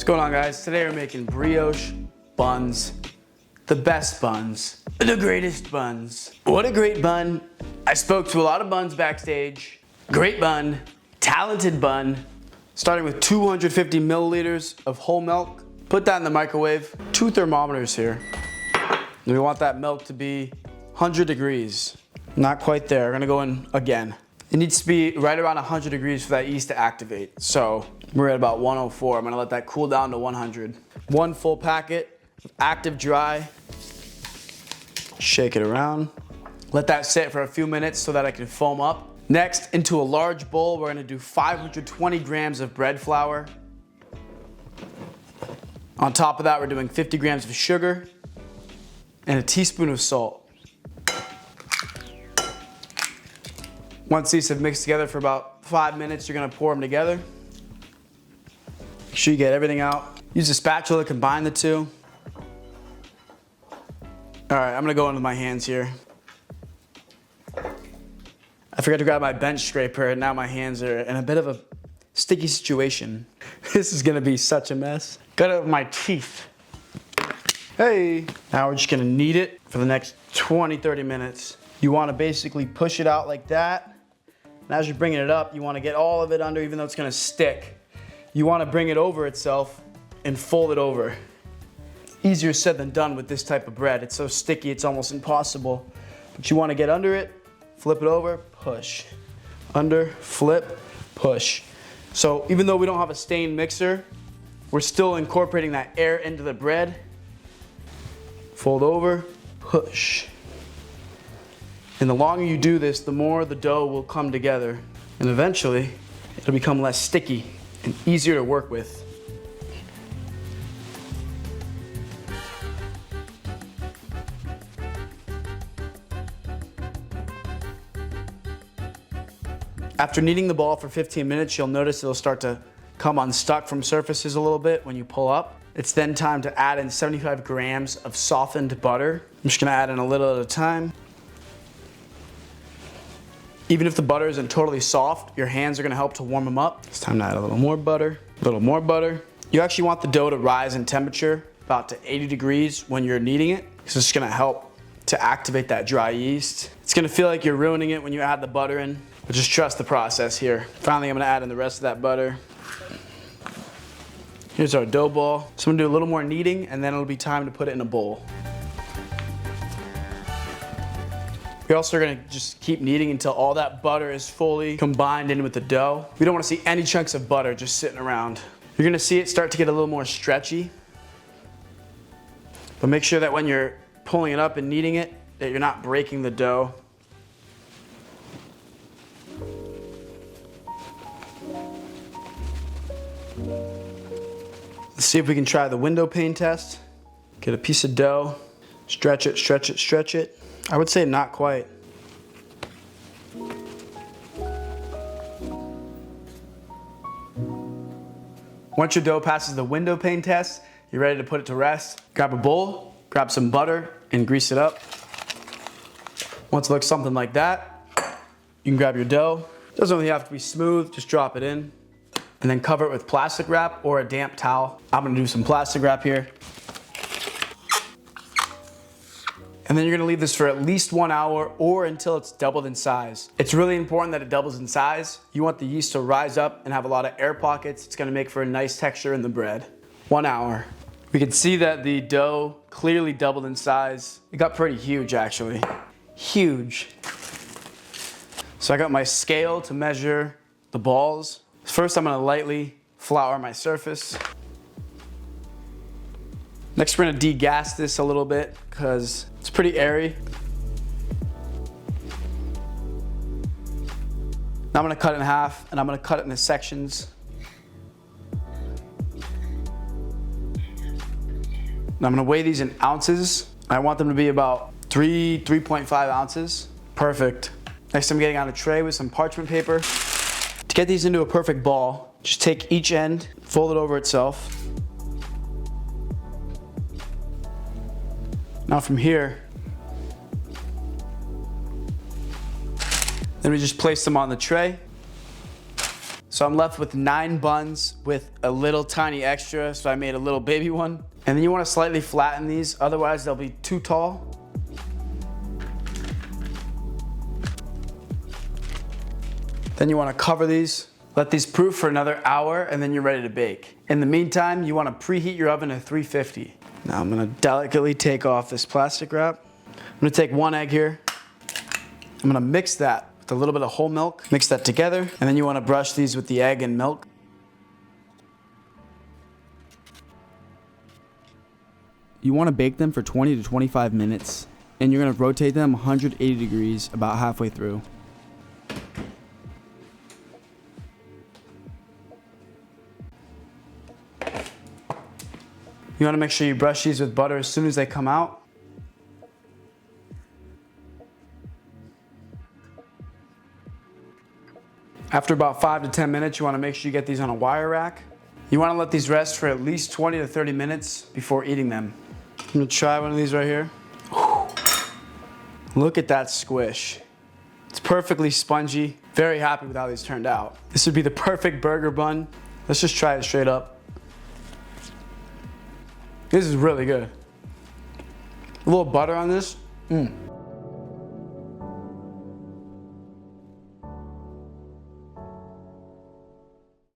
going on, guys? Today we're making brioche buns. The best buns. The greatest buns. What a great bun. I spoke to a lot of buns backstage. Great bun. Talented bun. Starting with 250 milliliters of whole milk. Put that in the microwave. 2 thermometers here. And we want that milk to be 100 degrees. Not quite there. We're gonna go in again. It needs to be right around 100 degrees for that yeast to activate. So we're at about 104. I'm gonna let that cool down to 100. 1 full packet of active dry. Shake it around. Let that sit for a few minutes so that it can foam up. Next, into a large bowl, we're gonna do 520 grams of bread flour. On top of that, we're doing 50 grams of sugar and a teaspoon of salt. Once these have mixed together for about 5 minutes, you're gonna pour them together. Make sure you get everything out. Use a spatula to combine the two. All right, I'm gonna go into my hands here. I forgot to grab my bench scraper and now my hands are in a bit of a sticky situation. This is gonna be such a mess. Got it with my teeth. Hey. Now we're just gonna knead it for the next 20-30 minutes. You wanna basically push it out like that. And as you're bringing it up, you wanna get all of it under, even though it's gonna stick. You wanna bring it over itself and fold it over. Easier said than done with this type of bread. It's so sticky, it's almost impossible. But you wanna get under it, flip it over, push. Under, flip, push. So even though we don't have a stand mixer, we're still incorporating that air into the bread. Fold over, push. And the longer you do this, the more the dough will come together. And eventually, it'll become less sticky and easier to work with. After kneading the ball for 15 minutes, you'll notice it'll start to come unstuck from surfaces a little bit when you pull up. It's then time to add in 75 grams of softened butter. I'm just gonna add in a little at a time. Even if the butter isn't totally soft, your hands are gonna help to warm them up. It's time to add a little more butter, a little more butter. You actually want the dough to rise in temperature about to 80 degrees when you're kneading it, because it's gonna help to activate that dry yeast. It's gonna feel like you're ruining it when you add the butter in, but just trust the process here. Finally, I'm gonna add in the rest of that butter. Here's our dough ball. So I'm gonna do a little more kneading and then it'll be time to put it in a bowl. We're also gonna just keep kneading until all that butter is fully combined in with the dough. We don't wanna see any chunks of butter just sitting around. You're gonna see it start to get a little more stretchy. But make sure that when you're pulling it up and kneading it, that you're not breaking the dough. Let's see if we can try the window pane test. Get a piece of dough, stretch it, stretch it, stretch it. I would say not quite. Once your dough passes the window pane test, you're ready to put it to rest. Grab a bowl, grab some butter, and grease it up. Once it looks something like that, you can grab your dough. Doesn't really have to be smooth, just drop it in. And then cover it with plastic wrap or a damp towel. I'm gonna do some plastic wrap here. And then you're gonna leave this for at least 1 hour or until it's doubled in size. It's really important that it doubles in size. You want the yeast to rise up and have a lot of air pockets. It's gonna make for a nice texture in the bread. 1 hour. We can see that the dough clearly doubled in size. It got pretty huge actually. Huge. So I got my scale to measure the balls. First, I'm gonna lightly flour my surface. Next, we're gonna degas this a little bit because it's pretty airy. Now I'm gonna cut it in half and I'm gonna cut it into sections. Now I'm gonna weigh these in ounces. I want them to be about 3.5 ounces. Perfect. Next, I'm getting on a tray with some parchment paper. To get these into a perfect ball, just take each end, fold it over itself. Now from here, then we just place them on the tray. So I'm left with 9 buns with a little tiny extra, so I made a little baby one. And then you want to slightly flatten these, otherwise they'll be too tall. Then you want to cover these, let these proof for another hour, and then you're ready to bake. In the meantime, you want to preheat your oven to 350. Now I'm going to delicately take off this plastic wrap. I'm going to take 1 egg here. I'm going to mix that with a little bit of whole milk. Mix that together, and then you want to brush these with the egg and milk. You want to bake them for 20 to 25 minutes, and you're going to rotate them 180 degrees about halfway through. You want to make sure you brush these with butter as soon as they come out. After about 5 to 10 minutes, you want to make sure you get these on a wire rack. You want to let these rest for at least 20 to 30 minutes before eating them. I'm going to try one of these right here. Look at that squish. It's perfectly spongy. Very happy with how these turned out. This would be the perfect burger bun. Let's just try it straight up. This is really good. A little butter on this.